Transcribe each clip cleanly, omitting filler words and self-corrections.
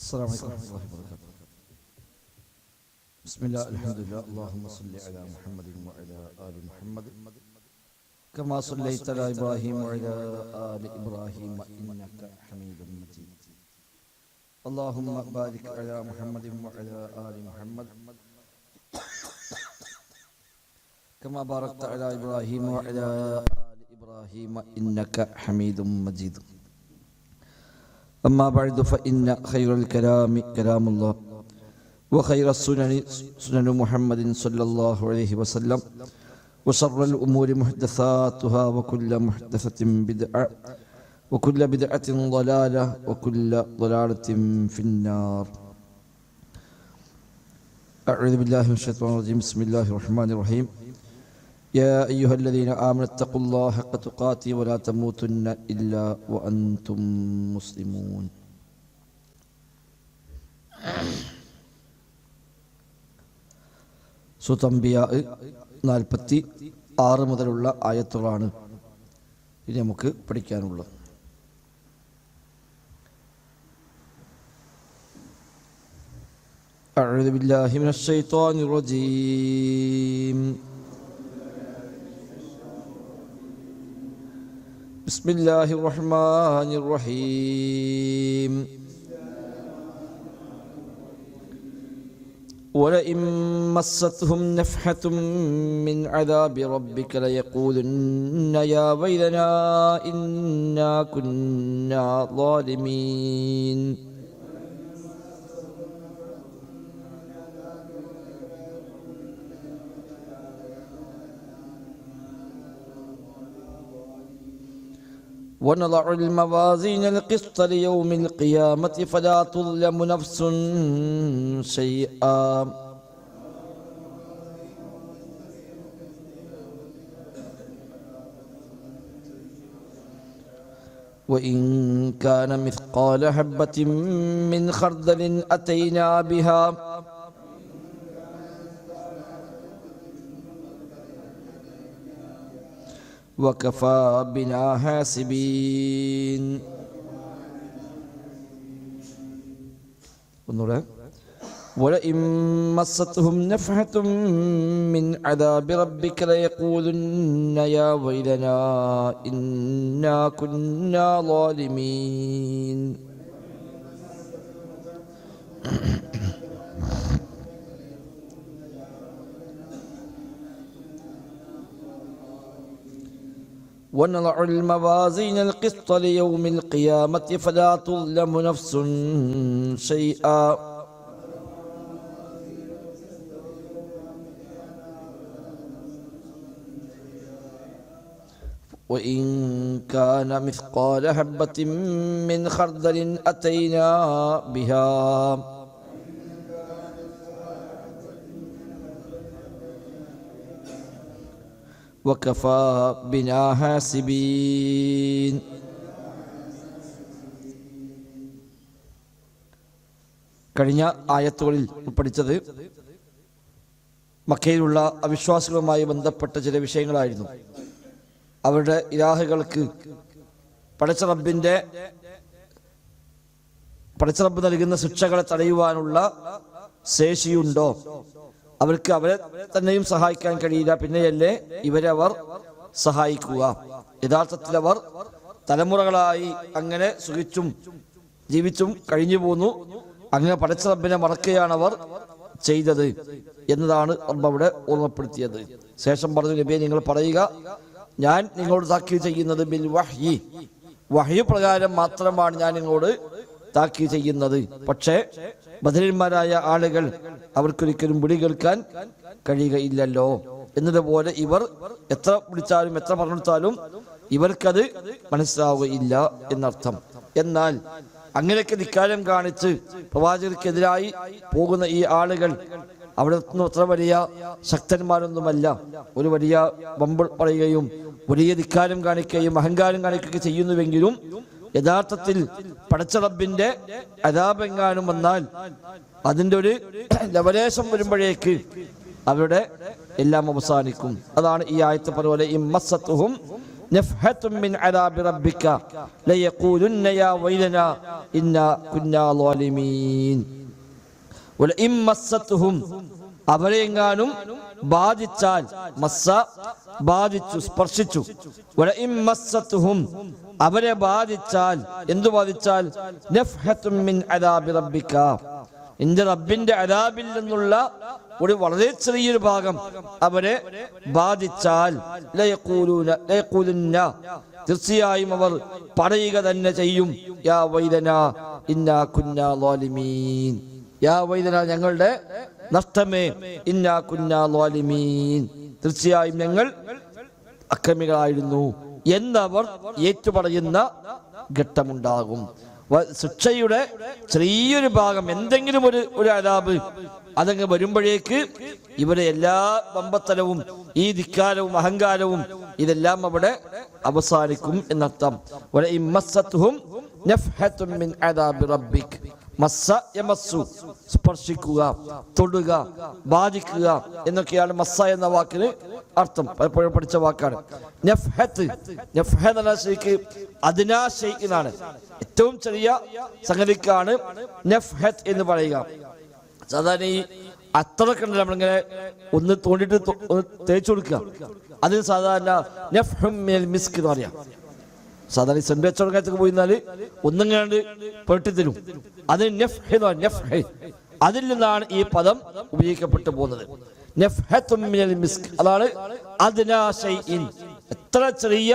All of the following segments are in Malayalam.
السلام عليكم ورحمة الله وبركاته. بسم الله الحمد لله اللهم صل على محمد وعلى آل محمد كما صليت على إبراهيم وعلى آل إبراهيم إنك حميد مجيد. اللهم بارك على محمد وعلى آل محمد كما باركت على إبراهيم وعلى آل إبراهيم إنك حميد مجيد. أما بعد فإن خير الكلام كلام الله وخير السنن سنن محمد صلى الله عليه وسلم وشر الأمور محدثاتها وكل محدثة بدعة وكل بدعة ضلالة وكل ضلالة في النار. أعوذ بالله من الشيطان الرجيم. بسم الله الرحمن الرحيم. يا أيها الذين آمنوا اتقوا الله حق تقاته ولا تموتن إلا وأنتم مسلمون. സൂറത്ത് അംബിയ 46 മുതലുള്ള ആയത്തുകളാണ് ഇനി നമുക്ക് പഠിക്കാനുള്ളത്. أعوذ بالله من الشيطان الرجيم. بسم الله الرحمن الرحيم. ولئن مستهم نفحة من عذاب ربك ليقولن يا ويلنا إنا كنا ظالمين. ونضع الموازين القسط ليوم القيامة فلا تظلم نفس شيئا وإن كان مثقال حبة من خردل أتينا بها وكفى بنا حاسبين. ولئن مستهم نفحة من عذاب ربك ليقولن يا ويلنا إنا كنا ظالمين. ونضع الموازين القسط ليوم القيامة فلا تظلم نفس شيئا وإن كان مثقال حبة من خردل أتينا بها وكفى بنا حاسبين. കഴിഞ്ഞ ആയത്തുകളിൽ പഠിച്ചത് മക്കയിലുള്ള അവിശ്വാസികളുമായി ബന്ധപ്പെട്ട ചില വിഷയങ്ങളായിരുന്നു. അവരുടെ ഇലാഹുകൾക്ക് പടച്ചറബ്ബ് നൽകുന്ന ശിക്ഷകളെ തടയുവാനുള്ള ശേഷിയുണ്ടോ, അവർക്ക് അവരെ തന്നെയും സഹായിക്കാൻ കഴിയില്ല, പിന്നെയല്ലേ ഇവരെ അവർ സഹായിക്കുക. യഥാർത്ഥത്തിൽ അവർ തലമുറകളായി അങ്ങനെ സുഖിച്ചും ജീവിച്ചും കഴിഞ്ഞു പോന്നു. അങ്ങനെ പടച്ച റബ്ബിനെ മറക്കുകയാണ് അവർ ചെയ്തത് എന്നതാണ് റബ്ബ് അവിടെ ഓർമ്മപ്പെടുത്തിയത്. ശേഷം പറഞ്ഞു, നബിയെ നിങ്ങൾ പറയുക, ഞാൻ നിങ്ങളോട് താക്കീത് ചെയ്യുന്നത് ബിൽ വഹ്യി, വഹ്യ് പ്രകാരം മാത്രമാണ് ഞാൻ നിങ്ങളോട് താക്കീത് ചെയ്യുന്നത്. പക്ഷേ ബദരീന്മാരായ ആളുകൾ അവർക്കൊരിക്കലും വിളി കേൾക്കാൻ കഴിയുകയില്ലല്ലോ. എന്നതുപോലെ ഇവർ എത്ര വിളിച്ചാലും എത്ര പറഞ്ഞെടുത്താലും ഇവർക്കത് മനസ്സിലാവുകയില്ല എന്നർത്ഥം. എന്നാൽ അങ്ങനെയൊക്കെ ധിക്കാരം കാണിച്ച് പ്രവാചകർക്കെതിരായി പോകുന്ന ഈ ആളുകൾ അവിടെ അത്ര വലിയ ശക്തന്മാരൊന്നുമല്ല. ഒരു വലിയ വമ്പ് പറയുകയും വലിയ ധിക്കാരം കാണിക്കുകയും അഹങ്കാരം കാണിക്കുകയും ചെയ്യുന്നുവെങ്കിലും യഥാർത്ഥത്തിൽ പടച്ച റബ്ബിന്റെ അദാബെങ്ങാനും വന്നാൽ അതിൻ്റെ ഒരു ലവലേശം വരുമ്പോഴേക്ക് അവരുടെ എല്ലാം അവസാനിക്കും. അതാണ് ഈ ആയത്ത് പോലെ ഇമ്മസത്തുഹും നഫ്ഹത്തും മിൻ അദാബി റബ്ബിക ലയഖൂലുന്ന യാ വൈലനാ ഇന്നാ കുന്നാ ളാലിമീൻ വലഇം മസ്സത്തുഹും അവരെങ്ങാനും ബാധിച്ചാൽ മസ്സ ബാധിച്ചു സ്പർശിച്ചു വലഇം മസ്സത്തുഹും അവരെ ബാധിച്ചാൽ എന്തു ബാധിച്ചാൽ നഫ്ഹത്തും മിൻ അദാബി റബ്ബിക നിന്റെ റബ്ബിന്റെ അദാബിൽ നിന്നുള്ള ഒരു വളരെ ചെറിയൊരു ഭാഗം അവരെ ബാധിച്ചാൽ ലയഖൂലുന്ന തീർച്ചയായും അവർ പറയുക തന്നെ ചെയ്യും യാ വൈലനാ ഇന്നാ കുന്നാ ളാലിമീൻ യാ വൈലനാ ഞങ്ങളുടെ നഷ്ടമേ ഇന്നാ കുന്നാ ളാലിമീൻ തീർച്ചയായും ഞങ്ങൾ അക്രമികളായിരുന്നു എന്നവർ ഏറ്റുപറയുന്ന ഘട്ടമുണ്ടാകും. ശിക്ഷയുടെ ചെറിയൊരു ഭാഗം എന്തെങ്കിലും ഒരു അദാബ് അതങ്ങ് വരുമ്പോഴേക്ക് ഇവരെ എല്ലാ വമ്പത്തലവും ഈ ധിക്കാരവും അഹങ്കാരവും ഇതെല്ലാം അവിടെ അവസാനിക്കും എന്നർത്ഥം. സ്പർശിക്കുക, തൊടുക, ബാധിക്കുക എന്നൊക്കെയാണ് മസ്സ എന്ന വാക്കിന് അർത്ഥം. പലപ്പോഴും പഠിച്ച വാക്കാണ്. അതിനാശയിക്കുന്നതാണ് ഏറ്റവും ചെറിയ സംഗതിക്കാണ് നഫ്ഹത്ത് എന്ന് പറയുക. സാധാരണ ഈ അത്രയൊക്കെ ഉണ്ട്, നമ്മളിങ്ങനെ ഒന്ന് തോണ്ടിട്ട് ഒന്ന് തേച്ചു കൊടുക്കുക, അതിന് സാധാരണ നഫ്ഹും മിനൽ മിസ്ക് എന്ന് പറയാം. സാധാരണ ഈ സെന്റ് കച്ചവടക്കാരത്തേക്ക് പോയിരുന്നാല് ഒന്നിങ്ങാണ്ട് പെട്ടിത്തരും, അതിന് നഫ്ഹ് എന്ന് പറയും. നഫ്ഹ് അതിൽ നിന്നാണ് ഈ പദം ഉപയോഗിക്കപ്പെട്ടു പോകുന്നത്. നഫ്ഹത്തും മിനൽ മിസ്ക് അതാണ് അദ്നാ ശൈഇൻ, എത്ര ചെറിയ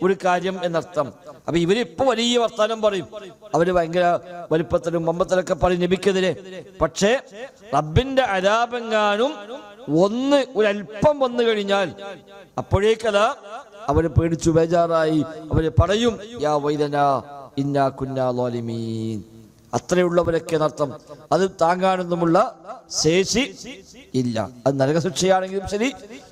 ഒരു കാര്യം എന്നർത്ഥം. അപ്പൊ ഇവരിപ്പോ വലിയ വർത്താനം പറയും, അവര് ഭയങ്കര വലിപ്പത്തിലും മമ്പത്തിലൊക്കെ പറയും നബിക്കെതിരെ. പക്ഷേ റബ്ബിന്റെ അദാബെങ്ങാനും ഒരല്പം വന്നു കഴിഞ്ഞാൽ അപ്പോഴേക്കതാ അവര് പേടിച്ചു ബേജാറായി അവര് പറയും യാ വൈലനാ ഇന്നാ കുന്നാ ളാലിമീൻ. അത്രയുള്ളവരൊക്കെ എന്നർത്ഥം. അത് താങ്ങാനൊന്നുമുള്ള ശേഷി ഇല്ല. അത് നരകശിക്ഷയാണെങ്കിലും ശരി,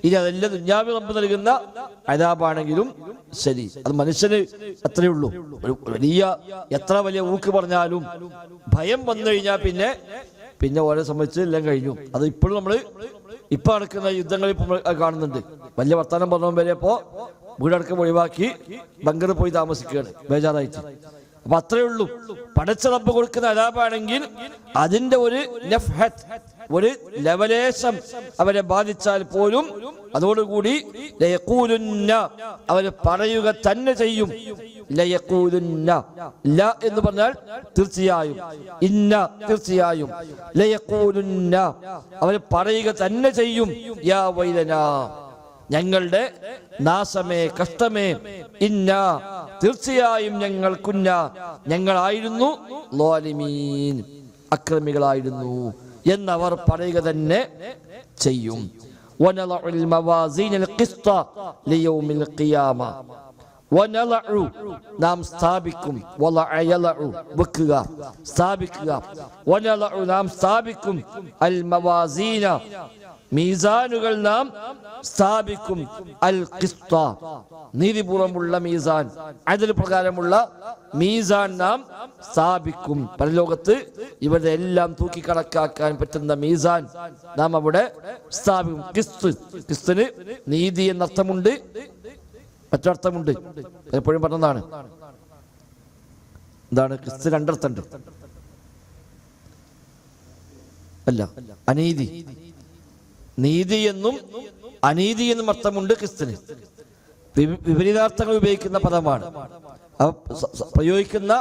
ഇനി അതെല്ലാം ദുനിയാവിൽ റബ്ബ് നൽകുന്ന അദാബാണെങ്കിലും ശരി, അത് മനുഷ്യന് അത്രയേ ഉള്ളൂ. ഒരു വലിയ എത്ര വലിയ ഊക്ക് പറഞ്ഞാലും ഭയം വന്നു കഴിഞ്ഞാൽ പിന്നെ ഓരോ സംബന്ധിച്ച് എല്ലാം കഴിഞ്ഞു. അത് ഇപ്പോഴും നമ്മള് ഇപ്പൊ നടക്കുന്ന യുദ്ധങ്ങളിൽ കാണുന്നുണ്ട്. വലിയ വർത്താനം പറഞ്ഞ വരെ ഇപ്പോ വീടടക്കം ഒഴിവാക്കി ബങ്കറിൽ പോയി താമസിക്കുകയാണ് ബേജാറായിട്ട്. അപ്പൊ അത്രയേ ഉള്ളൂ. പടച്ച റബ്ബ് കൊടുക്കുന്ന അദാബാണെങ്കിൽ അതിന്റെ ഒരു നഫ്ഹത്ത്, ഒരു ലവലേശം അവരെ ബാധിച്ചാൽ പോലും അതോടുകൂടി ലയഖൂലുന്ന അവര് പറയുക തന്നെ ചെയ്യും. ലയഖൂലുന്ന ല എന്ന് പറഞ്ഞാൽ തീർച്ചയായും, ഇന്ന തീർച്ചയായും, ലയഖൂലുന്ന അവര് പറയുക തന്നെ ചെയ്യും യാ വൈലനാ ഞങ്ങളുടെ നാശമേ കഷ്ടമേ, ഇന്ന തീർച്ചയായും ഞങ്ങളായിരുന്നു ളാലിമീൻ അക്രമികളായിരുന്നു എന്നവർ പറയുക തന്നെ ചെയ്യും. വനളഉൽ മവാസീനൽ ഖിസ്ത ലിയൗമിൽ ഖിയാമ വനളഉ നാം സ്ഥാപിക്കും, വലഅയലഉ വെക്കുക, സ്ഥാപിക്കുക, വനളഉ നാം സ്ഥാപിക്കും, അൽ മവാസീന മീസാനുകൾ നാം സ്ഥാപിക്കും, അൽ ഖിസ്ത നീതിപൂർവമുള്ള മീസാൻ, അദൽ പ്രകാരമുള്ള മീസാൻ നാം സ്ഥാപിക്കും. പരലോകത്ത് ഇവരുടെ എല്ലാം തൂക്കി കണക്കാക്കാൻ പറ്റുന്ന മീസാൻ നാം അവിടെ സ്ഥാപിക്കും. ക്രിസ്തുന് നീതി എന്നർത്ഥമുണ്ട്, മറ്റർത്ഥമുണ്ട്. എപ്പോഴും പറഞ്ഞതാണ്. എന്താണ് ക്രിസ്തു? രണ്ടർത്ഥമുണ്ട്. അല്ല, അനീതി. നീതി എന്നും അനീതി എന്നും അർത്ഥമുണ്ട് ക്രിസ്തുന്. വിപരീതാർത്ഥങ്ങൾ ഉപയോഗിക്കുന്ന പദമാണ്. പ്രയോഗിക്കുന്ന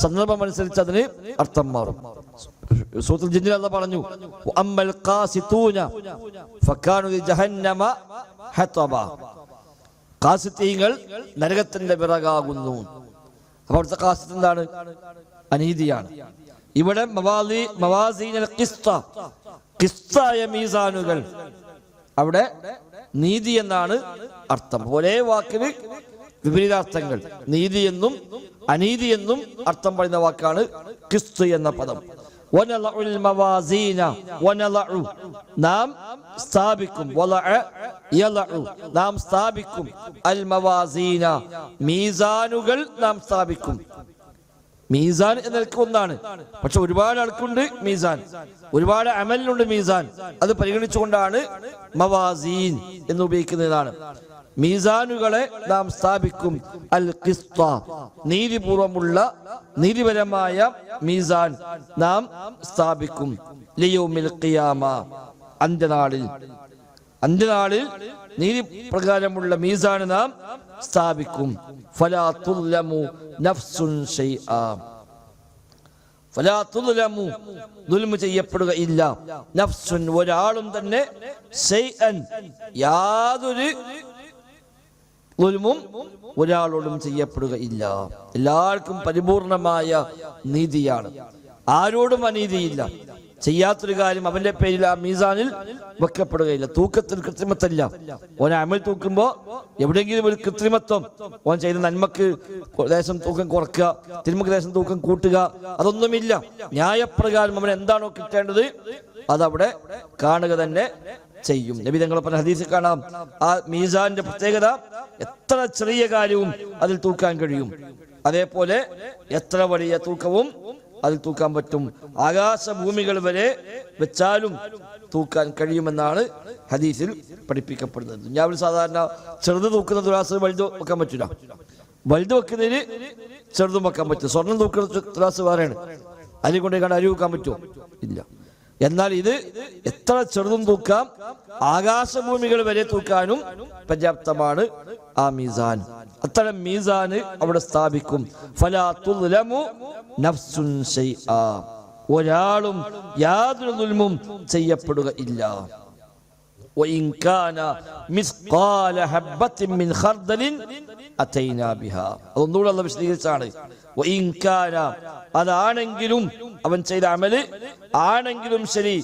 സന്ദർഭം അനുസരിച്ച് അതിന് അർത്ഥം മാറും. സൂറത്തുൽ ജിന്നിൽ അല്ലാഹു പറഞ്ഞു അമ്മൽ ഖാസിതൂന ഫകാനു ജഹന്നമ ഹതബ. ഖാസിതീങ്ങൾ നരകത്തിന്റെ വിറകാകുന്നു. അപ്പോൾ അവിടുത്തെ ഖാസിത്ത് എന്താണ്? അനീതിയാണ്. ഇവിടെ മവാസീനൽ ഖിസ്ത, ഖിസ്തായ മീസാനുകൾ, അവിടെ നീതി എന്നാണ് അർത്ഥം. ഒരേ വാക്കിന് വിപരീതാർത്ഥങ്ങൾ, നീതി എന്നും അനീതി എന്നും അർത്ഥം പറയുന്ന വാക്കാണ് ഖിസ്ത് എന്ന പദം. വനളഉൽ മവാസീന, വനളഉ നാം സ്ഥാപിക്കും, വലഅ യലഉ നാം സ്ഥാപിക്കും, അൽ മവാസീന മീസാനുകൾ നാം സ്ഥാപിക്കും. മീസാൻ എന്നൊക്കെ ഒന്നാണ്, പക്ഷെ ഒരുപാട് ആൾക്കുണ്ട് മീസാൻ, ഒരുപാട് അമലിനുണ്ട് മീസാൻ. അത് പരിഗണിച്ചുകൊണ്ടാണ് മവാസീൻ എന്ന് ഉപയോഗിക്കുന്നതാണ്. മീസാനുകളെ നാം സ്ഥാപിക്കും. അൽ ഖിസ്ത, നീതിപൂർവമുള്ള നീതിപരമായ മീസാൻ നാം സ്ഥാപിക്കും. ലിയൗമിൽ ഖിയാമ, അന്ത്യനാളിൽ നീതി പ്രകാരമുള്ള മീസാൻ നാം സ്ഥാപിക്കും. ഫലാ തുദ്ലമു നഫ്സുൻ ശൈആ, ഫലാ തുദ്ലമു, ദുൽമു ചെയ്യപ്പെടുക ഇല്ല, നഫ്സുൻ, ഒരാളും തന്നെ, ശൈഅൻ, യാതൊരു ദുൽമും ഒരാളോടും ചെയ്യപ്പെടുക ഇല്ല. എല്ലാവർക്കും പരിപൂർണമായ നീതിയാണ്, ആരോടും അനീതിയില്ല. ചെയ്യാത്തൊരു കാര്യം അവന്റെ പേരിൽ ആ മീസാനിൽ വെക്കപ്പെടുകയില്ല. തൂക്കത്തിൽ കൃത്രിമത്തല്ല. ഓൻ അമൽ തൂക്കുമ്പോ എവിടെയെങ്കിലും ഒരു കൃത്രിമത്വം, ഓൻ ചെയ്ത നന്മക്ക് ദേശം തൂക്കം കുറക്കുക, തിന്മക്ക് ദേശം തൂക്കം കൂട്ടുക, അതൊന്നുമില്ല. ന്യായപ്രകാരം അവൻ എന്താണോ കിട്ടേണ്ടത് അതവിടെ കാണുക തന്നെ ചെയ്യും. നബി തങ്ങൾ പറഞ്ഞ ഹദീസിൽ കാണാം, ആ മീസാന്റെ പ്രത്യേകത എത്ര ചെറിയ കാര്യവും അതിൽ തൂക്കാൻ കഴിയും, അതേപോലെ എത്ര വലിയ തൂക്കവും അതിൽ തൂക്കാൻ പറ്റും. ആകാശഭൂമികൾ വരെ വെച്ചാലും തൂക്കാൻ കഴിയുമെന്നാണ് ഹദീസിൽ പഠിപ്പിക്കപ്പെടുന്നത്. ദുനിയാവിൽ സാധാരണ ചെറുത് തൂക്കുന്ന തുലാസ് വലുത് വെക്കാൻ പറ്റില്ല. വലുത് വെക്കുന്നതിന് ചെറുതും വെക്കാൻ പറ്റും. സ്വർണം തൂക്കുന്ന തുലാസ് വേറെയാണ്, അതിൽ കൊണ്ട് അരി വെക്കാൻ പറ്റുമോ? ഇല്ല. എന്നാൽ ഇത് എത്ര ചെറുതും തൂക്കാം, ആകാശഭൂമികൾ വരെ തൂക്കാനും പര്യാപ്തമാണ് ആ മീസാൻ. അത്തരം മീസാന് അവിടെ സ്ഥാപിക്കും. ഫലാ തുദ്ലമു നഫ്സുൻ ശൈആ, ഒരാളും യാതൊരു ദുൽമും ചെയ്യപ്പെടുക ഇല്ല. വഇൻ കാന മിസ്ഖാല ഹബ്ബത്തിൻ മിൻ ഖർദലിൻ അതൈനാ ബിഹാ, അതൊന്നുകൂടെ അല്ലാഹു വിശദീകരിച്ചാണ്. വഇൻ കാന, അതാണെങ്കിലും, അവൻ ചെയ്ത അമല് ആണെങ്കിലും ശരി,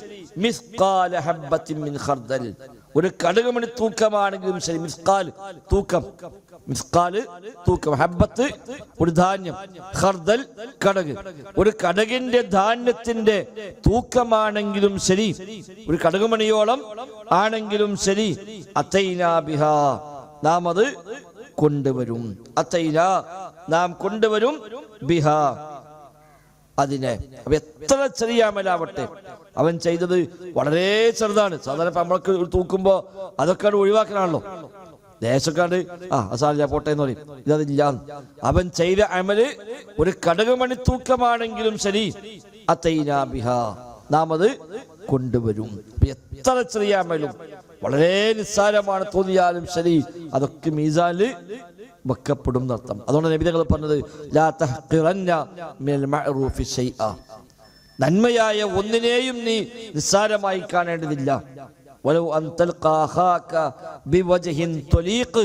മിസ്ഖാല ഹബ്ബത്തിൻ മിൻ ഖർദൽ, ഒരു കടുകുമണി തൂക്കമാണെങ്കിലും ശരി. മിസ്ഖാൽ തൂക്കം, മിസ്ഖാൽ തൂക്കം, ഹബ്ബത്ത് ഒരു ധാന്യം, ഖർദൽ കടക്, ഒരു കടകിന്റെ ധാന്യത്തിന്റെ തൂക്കമാണെങ്കിലും ശരി, ഒരു കടുകുമണിയോളം ആണെങ്കിലും ശരി, അതൈനാ ബിഹാ, നാം അത് കൊണ്ടുവരും. അതൈനാ, നാം കൊണ്ടുവരും, ബിഹാ, അതിനെ. അപ്പൊ എത്ര ചെറിയ അമലാവട്ടെ, അവൻ ചെയ്തത് വളരെ ചെറുതാണ്. സാധാരണ നമ്മൾക്ക് തൂക്കുമ്പോ അതൊക്കെ ഒഴിവാക്കണമല്ലോ, ദേശക്കാണ്ട് അസാല പോട്ടെ എന്ന് പറയും. ഇതതില്ല. അവൻ ചെയ്ത അമല് ഒരു കടകുമണി തൂക്കമാണെങ്കിലും ശരി, അതൈനാ ബിഹാ, നാം അത് കൊണ്ടുവരും. എത്ര ചെറിയ അമലും വളരെ നിസ്സാരമാണ് തോന്നിയാലും ശരി, അതൊക്കെ മീസാനില് വെക്കപ്പെടും എന്നർത്ഥം. അതുകൊണ്ട് നബി തങ്ങൾ പറഞ്ഞത്, ലാ തഹ്ഖിറന്ന മിനൽ മഅറൂഫി ശൈഅ, നന്മയായ ഒന്നിനെയും നീ നിസ്സാരമായി കാണേണ്ടതില്ല. വലൗ അൻ തൽഖാ അഖാക ബിവജ്ഹിൻ ത്വലീഖ്,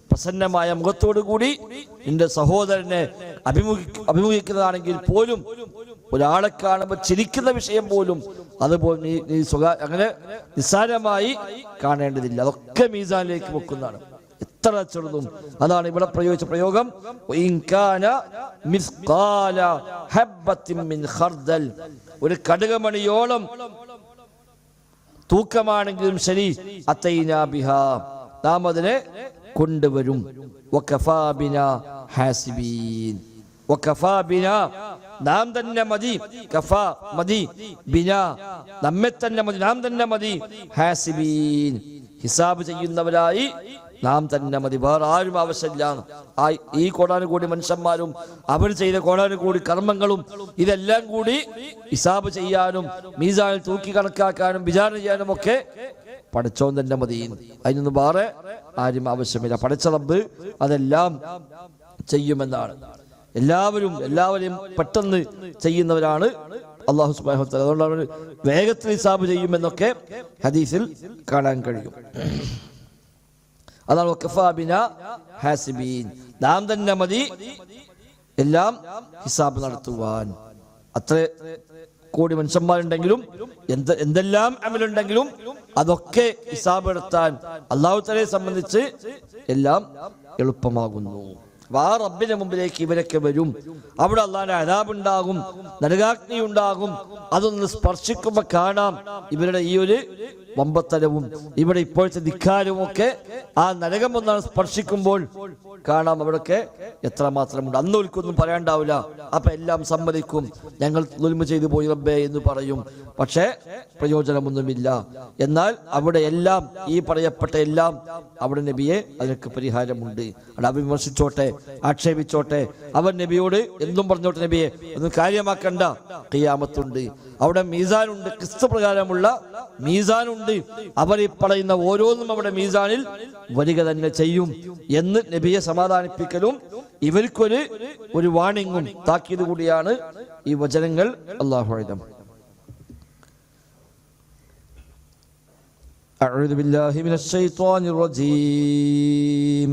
പ്രസന്നമായ മുഖത്തോടു കൂടി നിന്റെ സഹോദരനെ അഭിമുഖിക്കുന്നതാണെങ്കിൽ പോലും, ഒരാളെ കാണുമ്പോൾ ചിരിക്കുന്ന വിഷയം പോലും അതുപോലെ നീ അങ്ങനെ നിസ്സാരമായി കാണേണ്ടതില്ല. അതൊക്കെ മീസാനിലേക്ക് വെക്കുന്നതാണ്, എത്ര ചെറുതും. അതാണ് ഇവിടെ പ്രയോഗിച്ച പ്രയോഗം, ഒരു കടുകമണിയോളം തൂക്കമാണെങ്കിലും ശരി, അതൈനാ ബിഹാ, നാം അതിനെ കൊണ്ടുവരും. വകഫാ ബിനാ ഹാസിബീൻ, വകഫാ ബിനാ, നാം തന്നെ മതി, കഫാ മതി, ബിനാ നമ്മെ തന്നെ മതി, നാം തന്നെ മതി, ഹാസിബീൻ ഹിസാബ് ചെയ്യുന്നവരായി നാം തന്നെ മതി, വേറെ ആരും ആവശ്യമില്ല. ഈ കോടാനുകൂടി മനുഷ്യന്മാരും അവർ ചെയ്ത കോടാനുകൂടി കർമ്മങ്ങളും ഇതെല്ലാം കൂടി ഹിസാബ് ചെയ്യാനും മീസാനിൽ തൂക്കി കണക്കാക്കാനും വിചാരണ ചെയ്യാനും ഒക്കെ പടച്ചോൻ തന്നെ മതി. അതിനൊന്നും വേറെ ആരും ആവശ്യമില്ല. പടച്ച റബ്ബ് അതെല്ലാം ചെയ്യുമെന്നാണ്. എല്ലാവരെയും പെട്ടെന്ന് ചെയ്യുന്നവരാണ് അല്ലാഹു സുബ്ഹാനഹു വ തആല. അതുകൊണ്ടാണ് വേഗത്തിൽ ഹിസാബ് ചെയ്യുമെന്നൊക്കെ ഹദീസിൽ കാണാൻ കഴിയും. അതാണ് വകഫാ ബിനാ ഹാസിബീൻ, നാം തന്നെ മതി എല്ലാം ഹിസാബ് നടത്തുവാൻ. അത്ര കോടി മനുഷ്യന്മാരുണ്ടെങ്കിലും എന്തെല്ലാം അമലുണ്ടെങ്കിലും അതൊക്കെ ഹിസാബ് നടത്താൻ അല്ലാഹു തആലയെ സംബന്ധിച്ച് എല്ലാം എളുപ്പമാകുന്നു. ആ റബ്ബിന്റെ മുമ്പിലേക്ക് ഇവരൊക്കെ വരും. അവിടെ അല്ലാഹുവിന്റെ അദാബ് ഉണ്ടാകും, നരകാഗ്നി ഉണ്ടാകും. അതൊന്ന് സ്പർശിക്കുമ്പോൾ കാണാം ഇവരുടെ ഈ ഒരു വമ്പത്തരവും ഇവിടെ ഇപ്പോഴത്തെ ധിക്കാരവും ഒക്കെ ആ നരകം ഒന്നാണ് സ്പർശിക്കുമ്പോൾ കാണാം അവിടൊക്കെ എത്രമാത്രമുണ്ട്. അന്ന് ഒരിക്കൊന്നും പറയാണ്ടാവില്ല. അപ്പൊ എല്ലാം സമ്മതിക്കും, ഞങ്ങൾ ദുൽമ ചെയ്തു പോയി റബ്ബേ എന്ന് പറയും. പക്ഷേ പ്രയോജനമൊന്നുമില്ല. എന്നാൽ അവിടെ എല്ലാം ഈ പറയപ്പെട്ട എല്ലാം അവിടെ നബിയെ അതിനൊക്കെ പരിഹാരമുണ്ട്. അവിടെ വിമർശിച്ചോട്ടെ, ആക്ഷേപിച്ചോട്ടെ, അവൻ നബിയോട് എന്തും പറഞ്ഞോട്ടെ, നബിയെ ഒന്നും കാര്യമാക്കണ്ട, ഖിയാമത്തുണ്ട്, അവിടെ മീസാനുണ്ട്, ക്രിസ്തു പ്രകാരമുള്ള മീസാനുണ്ട്, അവർ ഈ പറയുന്ന ഓരോന്നും അവിടെ മീസാനിൽ വരിക തന്നെ ചെയ്യും എന്ന് നബിയെ സമാധാനിപ്പിക്കലും ഇവർക്കൊരു വാണിങ്ങും താക്കീത് കൂടിയാണ് ഈ വചനങ്ങൾ. അല്ലാഹു അഅലം. അഊദു ബില്ലാഹി മിനശ് ശൈത്വാനിർ റജീം.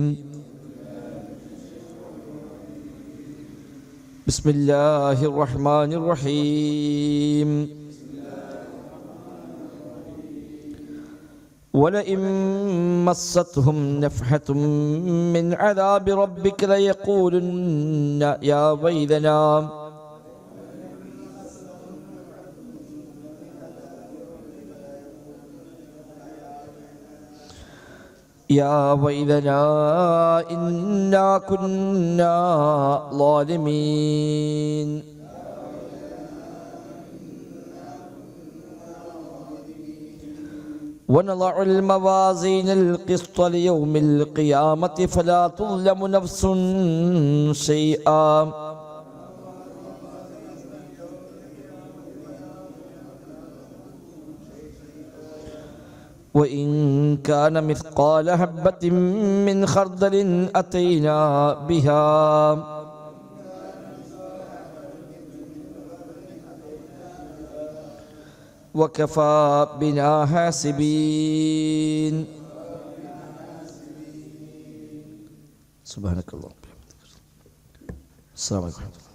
ബിസ്മില്ലാഹിർ റഹ്മാനിർ റഹീം. ولئن مستهم نفحة من عذاب ربك ليقولن يا ويلنا إنا كنا ظالمين. ونضع الموازين القسط ليوم القيامة فلا تظلم نفس شيئا وإن كان مثقال حبة من خردل أتينا بها وكفى بنا حاسبين. سبحانك اللهم وبحمدك. السلام عليكم.